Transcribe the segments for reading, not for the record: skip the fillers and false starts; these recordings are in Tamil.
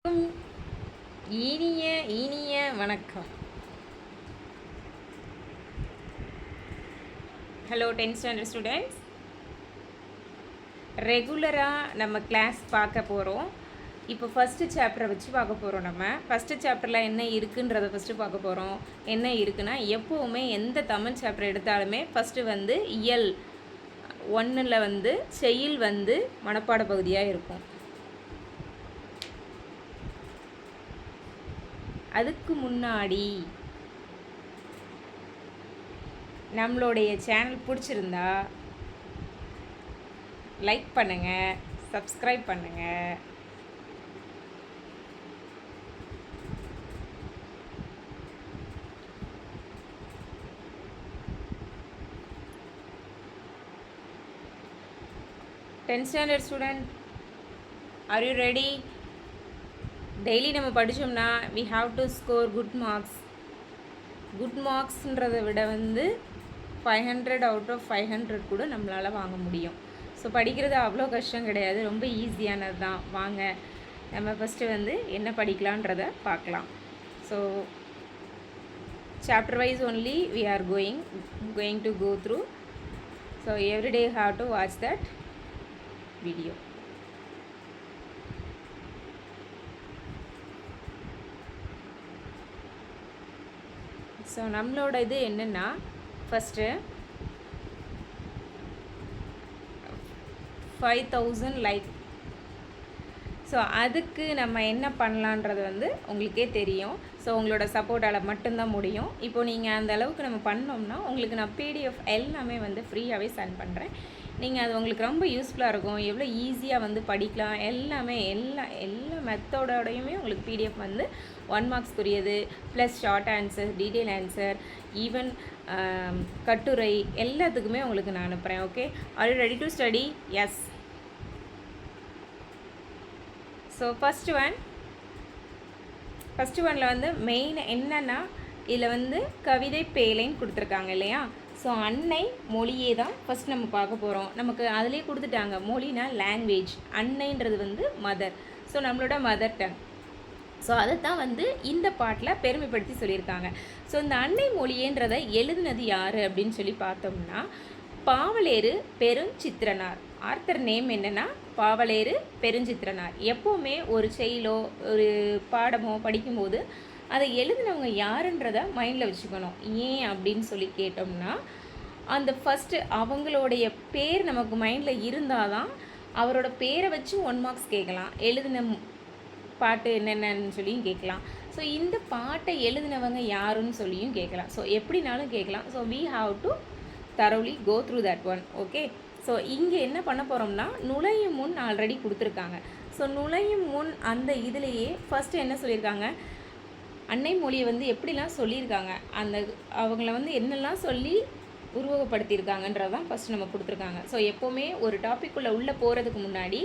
அனைவருக்கும் இனிய இனிய வணக்கம். ஹலோ 10th ஸ்டாண்டர்ட் ஸ்டூடெண்ட்ஸ், ரெகுலராக நம்ம கிளாஸ் பார்க்க போகிறோம். இப்போ ஃபஸ்ட்டு சாப்டரை வச்சு பார்க்க போகிறோம். நம்ம ஃபஸ்ட்டு சாப்டரில் என்ன இருக்குன்றதை ஃபஸ்ட்டு பார்க்க போகிறோம். என்ன இருக்குன்னா, எப்போவுமே எந்த தமிழ் சாப்டர் எடுத்தாலுமே ஃபஸ்ட்டு வந்து இயல் 1ல் வந்து செய்யுள் வந்து மனப்பாட பகுதியாக இருக்கும். அதுக்கு முன்னாடி நம்மளுடைய சேனல் பிடிச்சிருந்தா லைக் பண்ணுங்கள், சப்ஸ்கிரைப் பண்ணுங்கள். Tenth standard student, are you ready? Daily நம்ம படித்தோம்னா we have to score good marks. Good மார்க்ஸ்ன்றதை விட வந்து 500 அவுட் ஆஃப் 500 கூட நம்மளால் வாங்க முடியும். ஸோ படிக்கிறது அவ்வளோ கஷ்டம் கிடையாது, ரொம்ப ஈஸியானது தான். வாங்க நம்ம ஃபஸ்ட்டு வந்து என்ன படிக்கலான்றதை பார்க்கலாம். So chapter wise only we are going to go through. So everyday have to watch that video. So நம்மளோட இது என்னென்னா, ஃபஸ்ட்டு 5000 லைக். ஸோ அதுக்கு நம்ம என்ன பண்ணலான்றது வந்து உங்களுக்கே தெரியும். ஸோ உங்களோட சப்போர்ட்டால் மட்டும்தான் முடியும். இப்போ நீங்கள் அந்த அளவுக்கு நம்ம பண்ணோம்னா உங்களுக்கு நான் பிடிஎஃப் எல்லாமே வந்து ஃப்ரீயாகவே சென்ட் பண்ணுறேன். நீங்கள் அது உங்களுக்கு ரொம்ப யூஸ்ஃபுல்லாக இருக்கும். எவ்வளோ ஈஸியாக வந்து படிக்கலாம், எல்லாமே எல்லா மெத்தடோடையுமே உங்களுக்கு பிடிஎஃப் வந்து 1 மார்க்ஸ்க்குரியது, plus short answer, detail answer, even கட்டுரை எல்லாத்துக்குமே உங்களுக்கு நான் அனுப்புகிறேன். Okay, are you ready to study? Yes. So first ஒனில் வந்து மெயின் என்னென்னா, இதில் வந்து கவிதை பேழைன்னு கொடுத்துருக்காங்க இல்லையா? ஸோ அன்னை மொழியே தான் ஃபஸ்ட் நம்ம பார்க்க போகிறோம். நமக்கு அதிலே கொடுத்துட்டாங்க, மொழினா லாங்குவேஜ், அன்னைன்றது வந்து மதர். ஸோ நம்மளோட மதர் டங். ஸோ அதை தான் வந்து இந்த பாட்டில் பெருமைப்படுத்தி சொல்லியிருக்காங்க. ஸோ இந்த அன்னை மொழியன்றதை எழுதுனது யார் அப்படின்னு சொல்லி பார்த்தோம்னா, பாவலேறு பெருஞ்சித்திரனார். ஆர்த்தர் நேம் என்னென்னா பாவலேறு பெருஞ்சித்திரனார். எப்போவுமே ஒரு செயலோ ஒரு பாடமோ படிக்கும்போது அதை எழுதினவங்க யாருன்றதை மைண்டில் வச்சுக்கணும். ஏன் அப்படின்னு சொல்லி கேட்டோம்னா, அந்த ஃபஸ்ட்டு அவங்களுடைய பேர் நமக்கு மைண்டில் இருந்தால் தான் அவரோட பேரை வச்சு 1 மார்க்ஸ் கேட்கலாம், எழுதின பாட்டு என்னென்னு சொல்லியும் கேட்கலாம். ஸோ இந்த பாட்டை எழுதினவங்க யாருன்னு சொல்லியும் கேட்கலாம். ஸோ எப்படினாலும் கேட்கலாம். So we have to thoroughly go through that one. Okay, so இங்கே என்ன பண்ண போகிறோம்னா, நுழையும் முன் ஆல்ரெடி கொடுத்துருக்காங்க. ஸோ நுழையும் முன் அந்த இதுலேயே ஃபஸ்ட்டு என்ன சொல்லியிருக்காங்க, அன்னை மொழியை வந்து எப்படிலாம் சொல்லியிருக்காங்க, அந்த அவங்கள வந்து என்னெல்லாம் சொல்லி உருவகப்படுத்தியிருக்காங்கன்றது தான் ஃபஸ்ட்டு நம்ம கொடுத்துருக்காங்க. ஸோ எப்போவுமே ஒரு டாப்பிக்குள்ளே உள்ளே போகிறதுக்கு முன்னாடி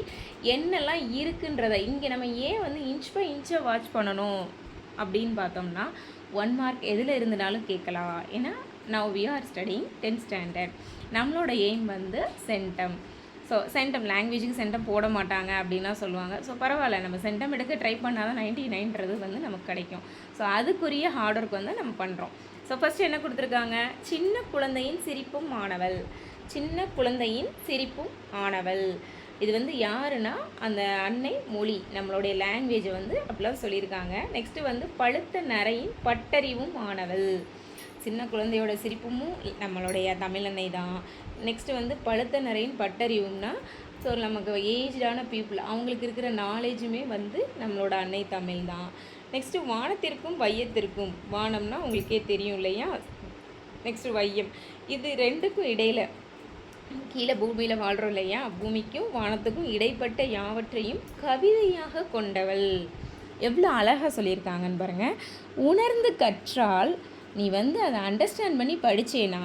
என்னெல்லாம் இருக்குன்றதை இங்கே நம்ம ஏன் வந்து இன்ச் பை இன்ச்சாக வாட்ச் பண்ணணும் அப்படின்னு பார்த்தோம்னா, 1 மார்க் எதில் இருந்தனாலும் கேட்கலாம். ஏன்னா now we are studying 10th standard. நம்மளோட எய்ம் வந்து சென்டம். ஸோ சென்டம் லாங்குவேஜுக்கு சென்டம் போட மாட்டாங்க அப்படின்லாம் சொல்லுவாங்க. ஸோ பரவாயில்ல, நம்ம சென்டம் எடுக்க ட்ரை பண்ணால் தான் 99ன்றது வந்து நமக்கு கிடைக்கும். ஸோ அதுக்குரிய ஹார்ட் ஒர்க் வந்து நம்ம பண்ணுறோம். ஸோ ஃபஸ்ட்டு என்ன கொடுத்துருக்காங்க, சின்ன குழந்தையின் சிரிப்பும் ஆனவள். சின்ன குழந்தையின் சிரிப்பும் ஆனவள், இது வந்து யாருன்னா அந்த அன்னை மொழி, நம்மளுடைய லாங்குவேஜை வந்து அப்படிலாம் சொல்லியிருக்காங்க. நெக்ஸ்ட்டு வந்து பழுத்த நரையின் பட்டறிவும் ஆனவள். சின்ன குழந்தையோட சிரிப்பும் நம்மளுடைய தமிழன்னை தான். நெக்ஸ்ட்டு வந்து பழுத்த நரையின் பட்டறிவும்னா, ஸோ நமக்கு ஏஜ்டான பீப்புள் அவங்களுக்கு இருக்கிற நாலேஜுமே வந்து நம்மளோட அன்னை தமிழ் தான். நெக்ஸ்ட்டு வானத்திற்கும் வையத்திற்கும், வானம்னா உங்களுக்கே தெரியும் இல்லையா? நெக்ஸ்ட்டு வையம், இது ரெண்டுக்கும் இடையில் கீழே பூமியில் வாழ்கிறோம் இல்லையா? பூமிக்கும் வானத்துக்கும் இடைப்பட்ட யாவற்றையும் கவிதையாக கொண்டவள். எவ்வளோ அழகாக சொல்லியிருக்காங்கன்னு பாருங்கள். உணர்ந்து கற்றால் நீ வந்து அதை அண்டர்ஸ்டாண்ட் பண்ணி படித்தேன்னா,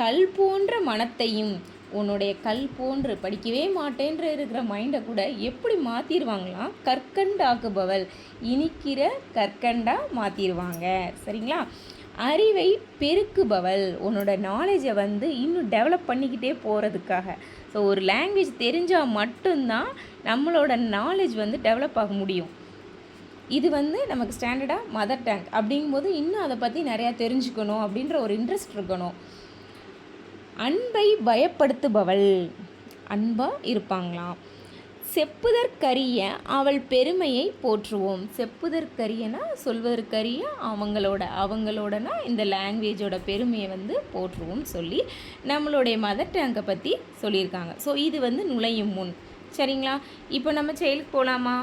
கல் போன்ற மனத்தையும், உன்னுடைய கல் போன்று படிக்கவே மாட்டேன்ற இருக்கிற மைண்டை கூட எப்படி மாற்றிடுவாங்களாம், கற்கண்டாக்குபவள், இனிக்கிற கற்கண்டாக மாற்றிடுவாங்க. சரிங்களா? அறிவை பெருக்குபவள், உன்னோட நாலேஜை வந்து இன்னும் டெவலப் பண்ணிக்கிட்டே போகிறதுக்காக. ஸோ ஒரு லாங்குவேஜ் தெரிஞ்சால் மட்டும்தான் நம்மளோட நாலேஜ் வந்து டெவலப் ஆக முடியும். இது வந்து நமக்கு ஸ்டாண்டர்டாக மதர் டங் அப்படிங்கும்போது இன்னும் அதை பற்றி நிறையா தெரிஞ்சுக்கணும் அப்படின்ற ஒரு இன்ட்ரெஸ்ட் இருக்கணும். அன்பை பயப்படுத்துபவள், அன்பாக இருப்பாங்களாம். செப்புதற்கரிய அவள் பெருமையை போற்றுவோம். செப்புதற்கரியனா சொல்வதற்கரிய அவங்களோடனா இந்த லாங்குவேஜோட பெருமையை வந்து போற்றுவோம் சொல்லி நம்மளுடைய மதர் டங்கை பற்றி சொல்லியிருக்காங்க. ஸோ இது வந்து நுழையும் முன். சரிங்களா? இப்போ நம்ம செயலுக்கு போகலாமா?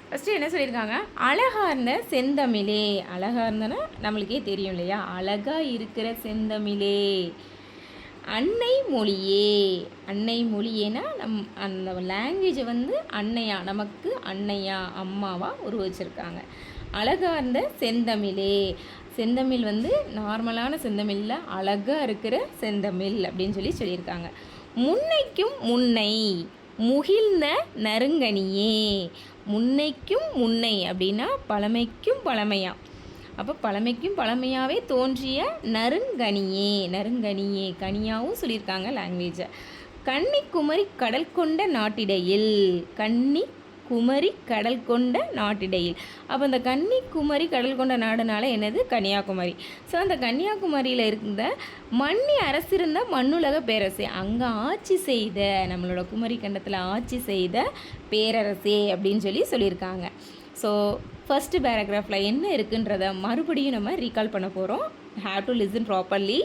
ஃபஸ்ட்டு என்ன சொல்லியிருக்காங்க? அழகார்ந்த செந்தமிழே. அழகார்ந்தனா நம்மளுக்கே தெரியும் இல்லையா? அழகாக இருக்கிற செந்தமிழே. அன்னை மொழியே. அன்னை மொழியேனா அந்த லாங்குவேஜை வந்து அன்னையா, நமக்கு அன்னையா அம்மாவாக உருவச்சிருக்காங்க. அழகார்ந்த செந்தமிழே. செந்தமிழ் வந்து நார்மலான செந்தமிழில் அழகாக இருக்கிற செந்தமிழ் அப்படின்னு சொல்லியிருக்காங்க. முன்னைக்கும் முன்னை முகிழ்ந்த நறுங்கனியே. முன்னைக்கும் முன்னை அப்படின்னா பழமைக்கும் பழமையா. அப்போ பழமைக்கும் பழமையாகவே தோன்றிய நறுங்கனியே கனியாகவும் சொல்லியிருக்காங்க லாங்குவேஜை. கன்னிக்குமரி கடல் கொண்ட நாட்டிடையில். கன்னிக்குமரி கடல் கொண்ட நாட்டிடையில். அப்போ அந்த கன்னிக்குமரி கடல் கொண்ட நாடுனால என்னது? கன்னியாகுமரி. ஸோ அந்த கன்னியாகுமரியில் இருந்த மன்னி அரசிருந்த மண்ணுலக பேரரசே, அங்கே ஆட்சி செய்த, நம்மளோட குமரி கண்டத்தில் ஆட்சி செய்த பேரரசே அப்படின்னு சொல்லியிருக்காங்க. ஸோ ஃபஸ்ட்டு பேராகிராஃபில் என்ன இருக்குன்றதை மறுபடியும் நம்ம ரீகால் பண்ண போகிறோம். Have to listen properly.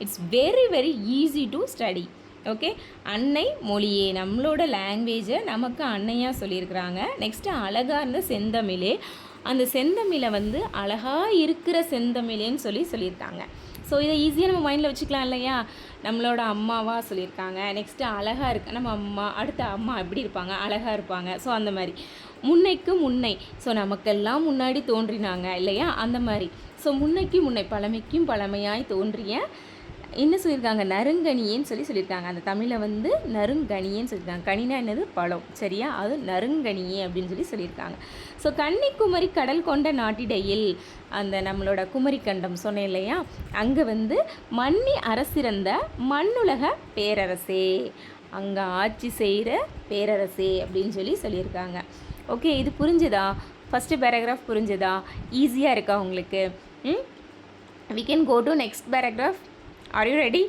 It's very very easy to study. Okay, அன்னை மொழியே, நம்மளோட லாங்குவேஜை நமக்கு அன்னையாக சொல்லியிருக்கிறாங்க. நெக்ஸ்ட்டு அழகாக இருந்த செந்தமிழே. அந்த செந்தமிழை வந்து அழகாக இருக்கிற செந்தமிழேன்னு சொல்லியிருக்காங்க. ஸோ இதை ஈஸியாக நம்ம மைண்டில் வச்சுக்கலாம் இல்லையா? நம்மளோட அம்மாவாக சொல்லியிருக்காங்க. நெக்ஸ்ட்டு அழகாக இருக்கு நம்ம அம்மா, அடுத்த அம்மா எப்படி இருப்பாங்க? அழகாக இருப்பாங்க. ஸோ அந்த மாதிரி முன்னைக்கு முன்னை, ஸோ நமக்கெல்லாம் முன்னாடி தோன்றினாங்க இல்லையா? அந்த மாதிரி. ஸோ முன்னைக்கு முன்னை பழமைக்கும் பழமையாய் தோன்றிய என்ன சொல்லியிருக்காங்க? நறுங்கனியேன்னு சொல்லியிருக்காங்க. அந்த தமிழை வந்து நறுங்கனியேன்னு சொல்லியிருக்காங்க. கனினா என்னது? பழம். சரியா? அது நறுங்கனியே அப்படின்னு சொல்லியிருக்காங்க. ஸோ கன்னிக்குமரி கடல் கொண்ட நாட்டிடையில், அந்த நம்மளோட குமரி கண்டம் சொன்னேன் இல்லையா? அங்கே வந்து மன்னி அரசிருந்த மண்ணுலக பேரரசே, அங்கே ஆட்சி செய்கிற பேரரசே அப்படின்னு சொல்லியிருக்காங்க. ஓகே, இது புரிஞ்சுதா? ஃபஸ்ட்டு பேராகிராஃப் புரிஞ்சுதா? ஈஸியாக இருக்கா உங்களுக்கு? we can go to next paragraph. Are you ready?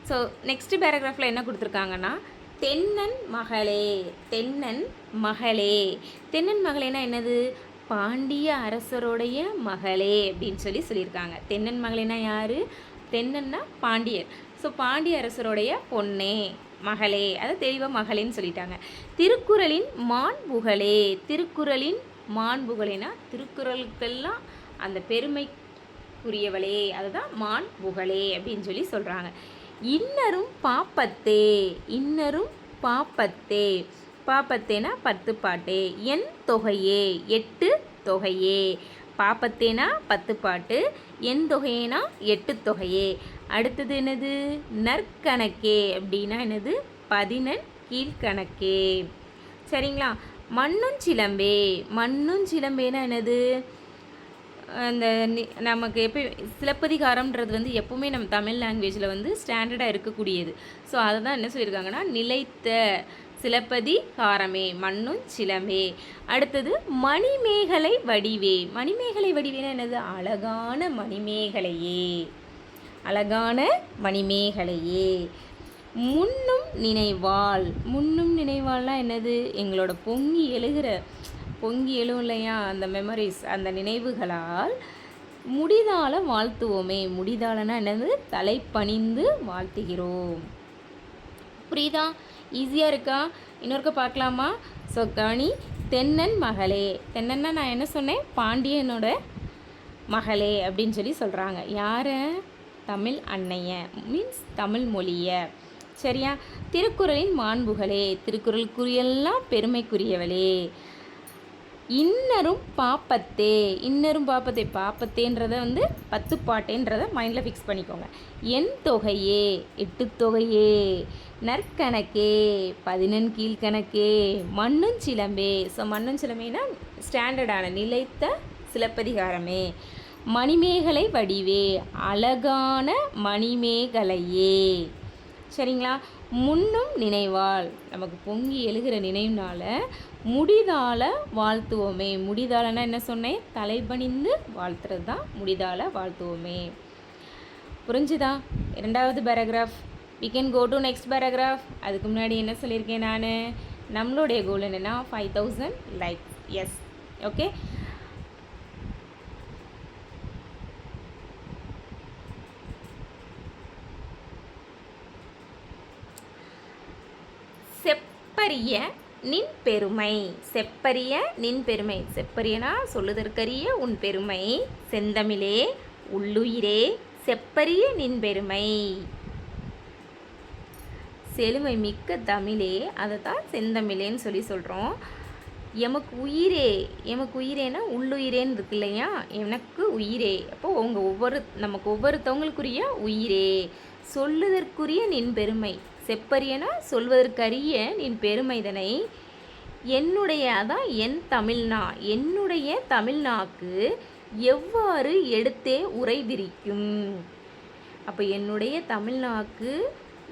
So next பேராகிராஃபில் என்ன கொடுத்துருக்காங்கன்னா, தென்னன் மகளே. தென்னன் மகளே. தென்னன் மகளேனா என்னது? பாண்டிய அரசருடைய மகளே அப்படின்னு சொல்லியிருக்காங்க. தென்னன் மகளேனா யார்? தென்னன்னா பாண்டியர். ஸோ பாண்டிய அரசருடைய பொண்ணே, மகளே, அதை தெளிவாக மகளேன்னு சொல்லிட்டாங்க. திருக்குறளின் மாண்புகளே. திருக்குறளின் மாண்புகளேனா திருக்குறளுக்கெல்லாம் அந்த பெருமைக்குரியவளே, அதுதான் மாண்புகளே அப்படின்னு சொல்கிறாங்க. இன்னரும் பாப்பத்தே. இன்னரும் பாப்பத்தே. பாப்பத்தேனா 10 பாட்டு. என் தொகையே 8 தொகையே. பாப்பத்தேனா 10 பாட்டு. என் தொகையேனா 8 தொகையே. அடுத்தது என்னது? நற்கணக்கே அப்படின்னா என்னது? 11 கீழ்கணக்கே. சரிங்களா? மண்ணுஞ்சிலம்பே. மண்ணுஞ்சிலம்பேனா என்னது? அந்த நமக்கு எப்போ சிலப்பதிகாரம்ன்றது வந்து எப்போவுமே நம்ம தமிழ் லாங்குவேஜில் வந்து ஸ்டாண்டர்டாக இருக்கக்கூடியது. ஸோ அதை தான் என்ன சொல்லியிருக்காங்கன்னா, நிலைத்த சிலப்பதிகாரமே, மண்ணும் சிலம்பே. அடுத்தது மணிமேகலை வடிவே. மணிமேகலை வடிவேனா என்னது? அழகான மணிமேகலையே. அழகான மணிமேகலையே. முன்னும் நினைவாள். முன்னும் நினைவாள்லாம் என்னது? எங்களோட பொங்கி எழும் இல்லையா அந்த மெமரிஸ், அந்த நினைவுகளால் முடிதால வாழ்த்துவோமே. முடிதாலனா என்னது? தலைப்பணிந்து வாழ்த்துகிறோம். புரியுதா? ஈஸியாக இருக்கா? இன்னொருக்க பார்க்கலாமா? ஸோ கவனி, தென்னன் மகளே. தென்னன்னா நான் என்ன சொன்னேன்? பாண்டியனோட மகளே அப்படின்னு சொல்கிறாங்க. யாரை? தமிழ் அன்னைய, மீன்ஸ் தமிழ் மொழியை. சரியா? திருக்குறளின் மாண்புகளே. திருக்குறளுக்குரியெல்லாம் பெருமைக்குரியவளே. இன்னரும் பாப்பத்தே, இன்னரும் பாப்பத்தே, பாப்பத்தேன்றதை வந்து 10 பாட்டேன்றதை மைண்டில் ஃபிக்ஸ் பண்ணிக்கோங்க. என் தொகையே, 8 தொகையே, நற்கணக்கே, 11 கீழ்கணக்கே, மண்ணும் சிலம்பே. ஸோ மண்ணும் சிலம்பேனா ஸ்டாண்டர்டான நிலைத்த சிலப்பதிகாரமே. மணிமேகலை வடிவே, அழகான மணிமேகலையே. சரிங்களா? முன்னும் நினைவால், நமக்கு பொங்கி எழுகிற நினைவுனால முடிதால வாழ்த்துவோமே. முடிதாலன்னா என்ன சொன்னேன்? தலைபணிந்து வாழ்த்துறது தான் முடிதால வாழ்த்துவோமே. புரிஞ்சுதா? 2வது paragraph. we can go to next paragraph. அதுக்கு முன்னாடி என்ன சொல்லியிருக்கேன் நான்? நம்மளுடைய கோல் என்னென்னா 5000 லைக்ஸ். S, okay. செப்பரிய நின் பெருமை, செப்பரிய நின் பெருமை. செப்பரியனா சொல்லுதற்கரிய உன் பெருமை. செந்தமிழே உள்ளுயிரே செப்பரிய நின் பெருமை. செழுமை மிக்க தமிழே, அதை தான் செந்தமிழேன்னு சொல்கிறோம். எமக்கு உயிரே, எமக்கு உயிரேனா உள்ளுயிரேன்னு இருக்கு இல்லையா? எனக்கு உயிரே. அப்போது நமக்கு ஒவ்வொருத்தவங்களுக்குரிய உயிரே. சொல்லுதற்குரிய நின் பெருமை. செப்பரியனா சொல்வதற்கரிய நின் பெருமைதனை. என்னுடைய, அதான் என் தமிழ்நா, என்னுடைய தமிழ்நாக்கு எவ்வாறு எடுத்தே உரை விரிக்கும். அப்போ என்னுடைய தமிழ்நாக்கு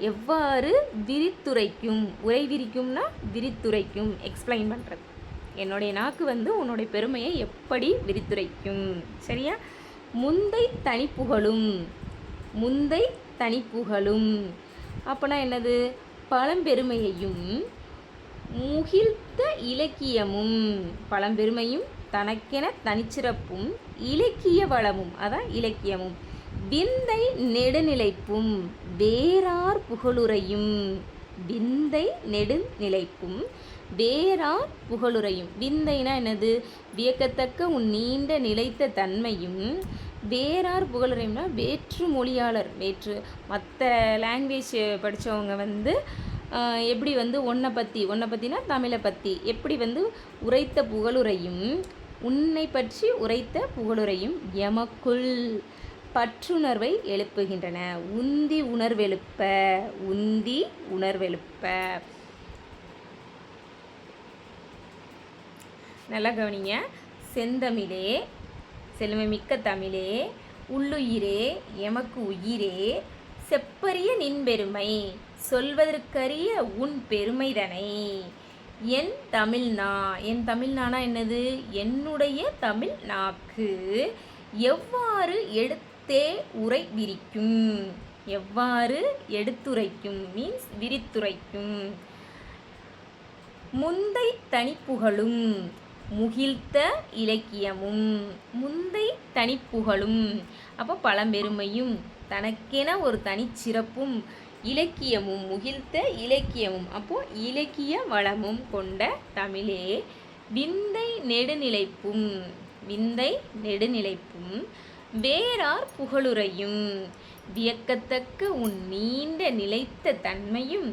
எவ்வாறு விரித்துரைக்கும். உரை விரிக்கும்னா விரித்துரைக்கும், எக்ஸ்பிளைன் பண்ணுறது. என்னுடைய நாக்கு வந்து உன்னுடைய பெருமையை எப்படி விரித்துரைக்கும். சரியா? முந்தை தனிப்புகழும், முந்தை தனிப்புகழும் அப்போனா என்னது? பழம்பெருமையையும் முகிழ்த்த இலக்கியமும். பழம்பெருமையும் தனக்கென தனிச்சிறப்பும் இலக்கிய வளமும், அதான் இலக்கியமும். விந்தை நெடுநிலைப்பும் வேறார் புகழுரையும். விந்தை நெடுநிலைப்பும் வேறார் புகழுரையும். விந்தைனா என்னது? வியக்கத்தக்க உன் நீண்ட நிலைத்த தன்மையும். வேறார் புகழுரையும்னா வேற்று மொழியாளர், மற்ற லாங்குவேஜ் படித்தவங்க வந்து எப்படி வந்து உன்னை பற்றினா தமிழை பற்றி எப்படி வந்து உரைத்த புகழுரையும், உன்னை பற்றி உரைத்த புகழுரையும் எமக்குள் பற்றுணர்வை எழுப்புகின்றன. உந்தி உணர்வெழுப்ப, உந்தி உணர்வெழுப்ப. நல்லா கவனிங்க. செந்தமிழே, செழுமை மிக்க தமிழே, உள்ளுயிரே எமக்கு உயிரே, செப்பரிய நின் பெருமை, சொல்வதற்கரிய உன் பெருமைதனை. என் தமிழ்நா, என் தமிழ்நானா என்னது? என்னுடைய தமிழ் நாக்கு எவ்வாறு எடுத்தே உரை விரிக்கும். எவ்வாறு எடுத்துரைக்கும் மீன்ஸ் விரித்துரைக்கும். முந்தை தனிப்புகழும் முகிழ்த்த இலக்கியமும். முந்தை தனிப்புகழும் அப்போ பழம்பெருமையும் தனக்கென ஒரு தனிச்சிறப்பும் இலக்கியமும், முகிழ்த்த இலக்கியமும், அப்போது இலக்கிய வளமும் கொண்ட தமிழே. விந்தை நெடுநிலைப்பும், விந்தை நெடுநிலைப்பும் வேறார் புகழுரையும். வியக்கத்தக்க உன் நீண்ட நிலைத்த தன்மையும்.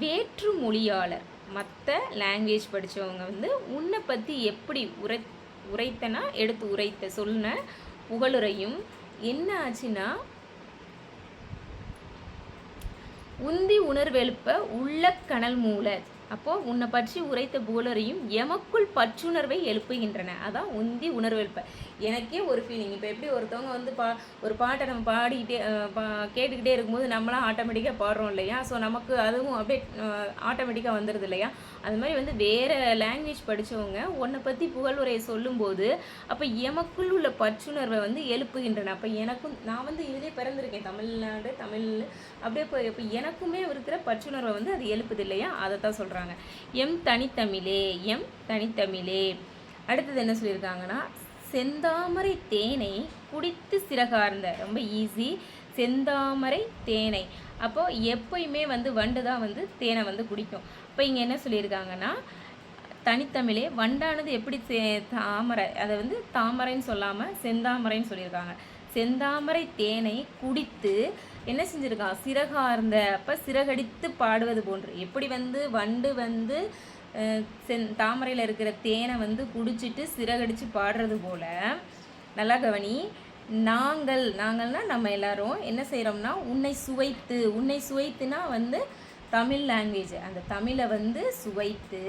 வேற்று மொழியாளர், மற்ற லாங்குவேஜ் படித்தவங்க வந்து உன்னை பற்றி எப்படி உரைத்தனா எடுத்து உரைத்த சொன்ன புகழுரையும். என்ன ஆச்சுன்னா உந்தி உணர்வெழுப்ப உள்ள கனல் மூல. அப்போது உன்னை பற்றி உரைத்த புகழரையும் எமக்குள் பற்றுணர்வை எழுப்புகின்றன. அதான் உந்தி உணர்வெழுப்ப. எனக்கே ஒரு ஃபீலிங். இப்போ எப்படி ஒருத்தவங்க வந்து ஒரு பாட்டை நம்ம பாடிக்கிட்டே கேட்டுக்கிட்டே இருக்கும்போது நம்மளாம் ஆட்டோமேட்டிக்காக பாடுறோம் இல்லையா? ஸோ நமக்கு அதுவும் அப்படியே ஆட்டோமேட்டிக்காக வந்துடுது இல்லையா? அது மாதிரி வந்து வேறு லாங்குவேஜ் படித்தவங்க உன்னை பற்றி புகழுரையை சொல்லும்போது அப்போ எமக்குள் உள்ள பற்றுணர்வை வந்து எழுப்புகின்றன. அப்போ எனக்கும், நான் வந்து இதிலே பிறந்திருக்கேன், தமிழ்நாடு தமிழ், அப்படியே இப்போ எனக்குமே இருக்கிற பற்றுணர்வை வந்து அது எழுப்புது இல்லையா? அதை தான் சொல்கிறாங்க. எம் தனித்தமிழே, எம் தனித்தமிழே. அடுத்தது என்ன சொல்லியிருக்காங்கன்னா, செந்தாமரை தேனை குடித்து சிறகார்ந்த. ரொம்ப ஈஸி. செந்தாமரை தேனை. அப்போது எப்போயுமே வந்து வண்டு தான் வந்து தேனை வந்து குடிக்கும். இப்போ இங்கே என்ன சொல்லியிருக்காங்கன்னா, தனித்தமிழே வண்டானது எப்படி தாமரை, அதை வந்து தாமரைன்னு சொல்லாமல் செந்தாமரைன்னு சொல்லியிருக்காங்க. செந்தாமரை தேனை குடித்து என்ன செஞ்சுருக்கான்? சிறகார்ந்த. அப்போ சிறகடித்து பாடுவது போன்று. எப்படி வந்து வண்டு வந்து தாமரையில் இருக்கிற தேனை வந்து குடிச்சிட்டு சிறகடிச்சு பாடுறது போல், நல்லா கவனி, நாங்கள்னா நம்ம எல்லாரும் என்ன செய்கிறோம்னா உன்னை சுவைத்துனா வந்து தமிழ் லாங்குவேஜ், அந்த தமிழை வந்து சுவைத்து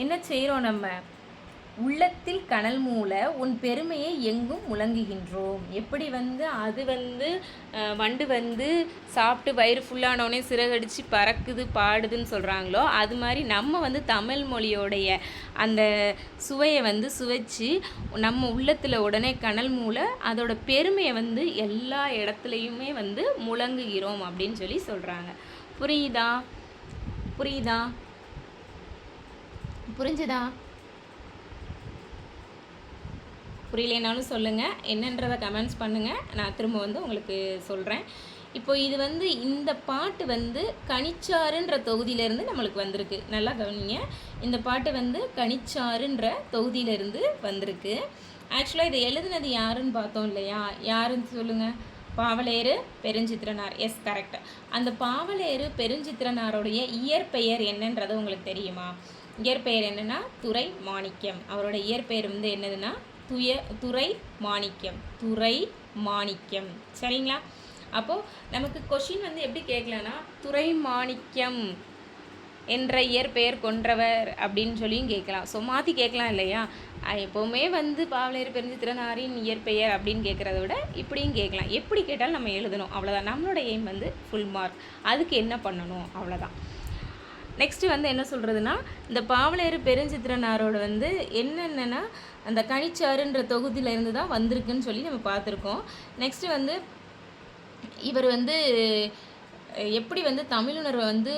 என்ன செய்கிறோம், நம்ம உள்ளத்தில் கனல் மூல உன் பெருமையை எங்கும் முழங்குகின்றோம். எப்படி வந்து அது வந்து வண்டு வந்து சாப்பிட்டு வயிறு ஃபுல்லானோடனே சிறகடிச்சு பறக்குது பாடுதுன்னு சொல்கிறாங்களோ, அது மாதிரி நம்ம வந்து தமிழ் மொழியோடைய அந்த சுவையை வந்து சுவைச்சு நம்ம உள்ளத்தில் உடனே கனல் மூல அதோட பெருமையை வந்து எல்லா இடத்துலையுமே வந்து முழங்குகிறோம் அப்படின்னு சொல்லி சொல்கிறாங்க. புரியுதா? புரிஞ்சுதா? புரியலைனாலும் சொல்லுங்கள், என்னன்றதை கமெண்ட்ஸ் பண்ணுங்கள், நான் திரும்ப வந்து உங்களுக்கு சொல்கிறேன். இப்போ இது வந்து இந்த பாட்டு வந்து கனிச்சாறுன்ற தொகுதியிலேருந்து நம்மளுக்கு வந்திருக்கு. நல்லா கவனிங்க, இந்த பாட்டு வந்து கனிச்சாறுன்ற தொகுதியிலேருந்து வந்திருக்கு. ஆக்சுவலாக இதை எழுதுனது யாருன்னு பார்த்தோம் இல்லையா? யாருன்னு சொல்லுங்கள். பாவலேறு பெருஞ்சித்திரனார். Yes, correct. அந்த பாவலேறு பெருஞ்சித்திரனாருடைய இயற்பெயர் என்னன்றது உங்களுக்கு தெரியுமா? இயற்பெயர் என்னென்னா துரை மாணிக்கம். அவரோட இயற்பெயர் வந்து என்னதுன்னா துரை மாணிக்கம். சரிங்களா? அப்போது நமக்கு கொஷின் வந்து எப்படி கேட்கலான்னா, துரை மாணிக்கம் என்ற இயற்பெயர் கொன்றவர் அப்படின்னு சொல்லியும் கேட்கலாம். ஸோ மாற்றி கேட்கலாம் இல்லையா? எப்போவுமே வந்து பாவலேறு பெருஞ்சித்திரனாரின் இயற்பெயர் அப்படின்னு கேட்குறத விட இப்படியும் கேட்கலாம். எப்படி கேட்டாலும் நம்ம எழுதணும், அவ்வளோதான். நம்மளோட எய்ம் வந்து ஃபுல் மார்க். அதுக்கு என்ன பண்ணணும், அவ்வளோதான். நெக்ஸ்ட்டு வந்து என்ன சொல்கிறதுனா, இந்த பாவலேறு பெருஞ்சித்திரனாரோட வந்து என்னென்னா அந்த கனிச்சாறுன்ற தொகுதியிலேருந்து தான் வந்திருக்குன்னு சொல்லி நம்ம பார்த்துருக்கோம். நெக்ஸ்ட்டு வந்து இவர் வந்து எப்படி வந்து தமிழுணர்வை வந்து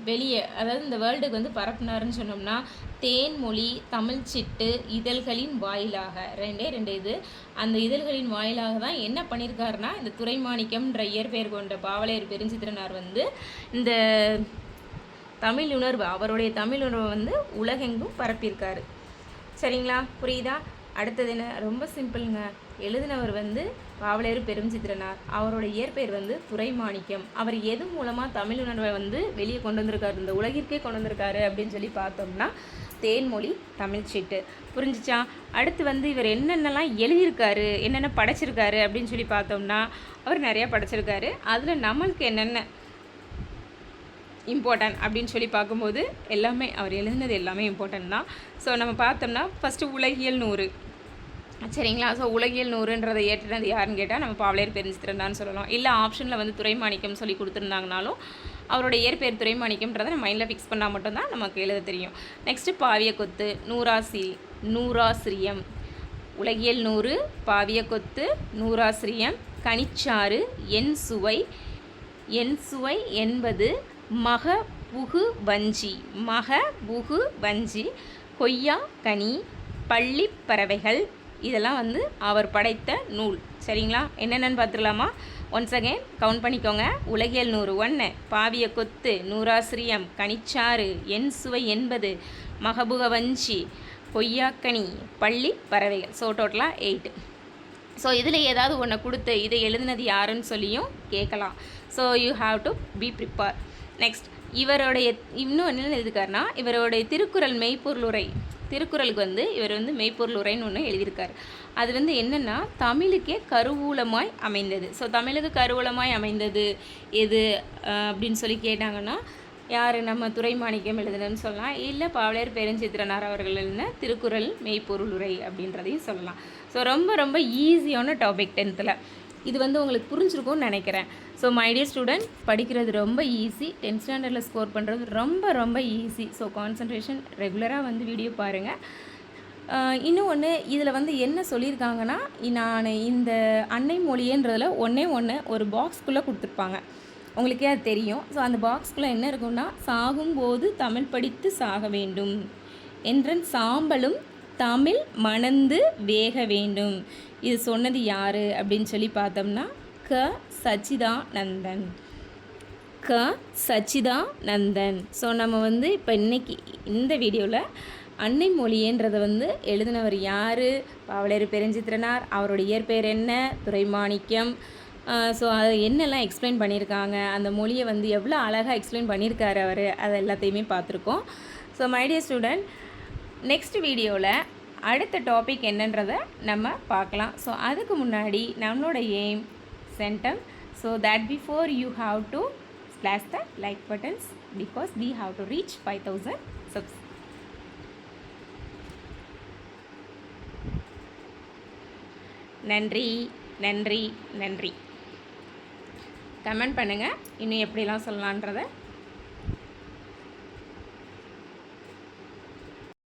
வெளியே, அதாவது இந்த வேர்ல்டுக்கு வந்து பரப்புனாருன்னு சொன்னோம்னா, தேன்மொழி, தமிழ் சிட்டு, இதழ்களின் வாயிலாக, ரெண்டு இது, அந்த இதழ்களின் வாயிலாக தான் என்ன பண்ணியிருக்காருனா, இந்த துரைமாணிக்கம்ன்ற இயற்பெயர் கொண்ட பாவலேறு பெருஞ்சித்திரனார் வந்து இந்த தமிழுணர்வு, அவருடைய தமிழுணர்வை வந்து உலகெங்கும் பரப்பியிருக்காரு. சரிங்களா? புரியுதா? அடுத்தது என்ன, ரொம்ப சிம்பிளுங்க. எழுதினவர் வந்து பாவலேறு பெருஞ்சித்திரனார், அவரோட இயற்பெயர் வந்து துரைமாணிக்கம். அவர் எது மூலமாக தமிழுணர்வை வந்து வெளியே கொண்டு வந்திருக்காரு, இந்த உலகிற்கே கொண்டு வந்திருக்காரு அப்படின்னு சொல்லி பார்த்தோம்னா, தேன்மொழி, தமிழ் சீட்டு. புரிஞ்சிச்சா? அடுத்து வந்து இவர் என்னென்னலாம் எழுதியிருக்காரு, என்னென்ன படைச்சிருக்காரு அப்படின்னு சொல்லி பார்த்தோம்னா, அவர் நிறையா படைச்சிருக்காரு. அதில் நம்மளுக்கு என்னென்ன இம்பார்ட்டன்ட் அப்படின்னு சொல்லி பார்க்கும்போது எல்லாமே அவர் எழுதினது எல்லாமே இம்பார்ட்டன்ட் தான். ஸோ நம்ம பார்த்தோம்னா ஃபஸ்ட்டு உலகியல் 100. சரிங்களா? ஸோ உலகியல் 100ன்றதை ஏற்றினது யாருன்னு கேட்டால் நம்ம பாவலேறு பெருஞ்சித்திரனார்னு சொல்லலாம். இல்லை ஆப்ஷனில் வந்து துரைமாணிக்கம் சொல்லி கொடுத்துருந்தாங்கனாலும் அவரோட இயற்பெயர் துரைமாணிக்கம்ன்றதை நம்ம மைண்டில் ஃபிக்ஸ் பண்ணால் மட்டும்தான் நமக்கு எழுத தெரியும். நெக்ஸ்ட்டு பாவியக்கொத்து, நூறாசிரியம். உலகியல் 100, பாவியக்கொத்து, நூறாசிரியம், கனிச்சாறு, என் சுவை என்பது மகபுகு வஞ்சி, கொய்யா கனி, பள்ளி பறவைகள், இதெல்லாம் வந்து அவர் படைத்த நூல். சரிங்களா? என்னென்னு பார்த்துக்கலாமா? ஒன்ஸ் அகெயின் கவுண்ட் பண்ணிக்கோங்க. உலகியல் 100 1, பாவியக்கொத்து, நூறாசிரியம், கனிச்சாறு, என் சுவை என்பது, மகபுக வஞ்சி, கொய்யாக்கனி, பள்ளி பறவைகள். ஸோ டோட்டலாக 8. ஸோ இதில் ஏதாவது ஒன்று கொடுத்து இதை எழுதினது யாருன்னு சொல்லியும் கேட்கலாம். So you have to be prepare. Next, இவருடைய இன்னும் என்ன எழுதியிருக்காருனா, இவருடைய திருக்குறள் மெய்ப்பொருளுரை, திருக்குறளுக்கு வந்து இவர் வந்து மெய்ப்பொருளுரைன்னு ஒன்று எழுதியிருக்கார். அது வந்து என்னென்னா தமிழுக்கே கருவூலமாய் அமைந்தது. ஸோ தமிழுக்கு கருவூலமாய் அமைந்தது எது அப்படின்னு சொல்லி கேட்டாங்கன்னா, யார், நம்ம துரைமாணிக்கம் எழுதுனதுன்னு சொல்லலாம், இல்லை பாவலேறு பெருஞ்சித்திரனார் அவர்கள் எழுதின திருக்குறள் மெய்ப்பொருளுரை அப்படின்றதையும் சொல்லலாம். ஸோ ரொம்ப ரொம்ப ஈஸியான டாபிக் 10th. இது வந்து உங்களுக்கு புரிஞ்சிருக்கும்னு நினைக்கிறேன். ஸோ மை டியர் ஸ்டூடெண்ட், படிக்கிறது ரொம்ப ஈஸி, 10th ஸ்டாண்டர்டில் ஸ்கோர் பண்ணுறது ரொம்ப ரொம்ப ஈஸி. ஸோ கான்சன்ட்ரேஷன், ரெகுலராக வந்து வீடியோ பாருங்கள். இன்னும் ஒன்று, இதில் வந்து என்ன சொல்லியிருக்காங்கன்னா, நான் இந்த அன்னை மொழின்றதில் ஒன்று ஒரு பாக்ஸ்குள்ளே கொடுத்துருப்பாங்க, உங்களுக்கே அது தெரியும். ஸோ அந்த பாக்ஸ்குள்ளே என்ன இருக்குன்னா, சாகும்போது தமிழ் படித்து சாக வேண்டும் என்றன் சாம்பலும் தமிழ் மணந்து வேக வேண்டும். இது சொன்னது யார் அப்படின்னு சொல்லி பார்த்தோம்னா, சச்சிதானந்தன். ஸோ நம்ம வந்து இப்போ இன்றைக்கி இந்த வீடியோவில் அன்னை மொழின்றதை வந்து எழுதினவர் யார், பாவலேறு பெருஞ்சித்திரனார், அவரோட இயற்பெயர் என்ன, துரைமாணிக்கம். ஸோ அதை என்னெல்லாம் எக்ஸ்பிளைன் பண்ணியிருக்காங்க, அந்த மொழியை வந்து எவ்வளோ அழகாக எக்ஸ்பிளைன் பண்ணியிருக்காரு அவர், அதை எல்லாத்தையுமே பார்த்துருக்கோம். So my dear student, next வீடியோவில் அடுத்த டாபிக் என்னன்றதை நம்ம பார்க்கலாம். ஸோ அதுக்கு முன்னாடி நம்மளோட aim centum. So that before you have to splash the like buttons because we have to reach 5000 subs. நன்றி நன்றி நன்றி. கமெண்ட் பண்ணுங்கள் இன்னும் எப்படிலாம் சொல்லலான்றதை.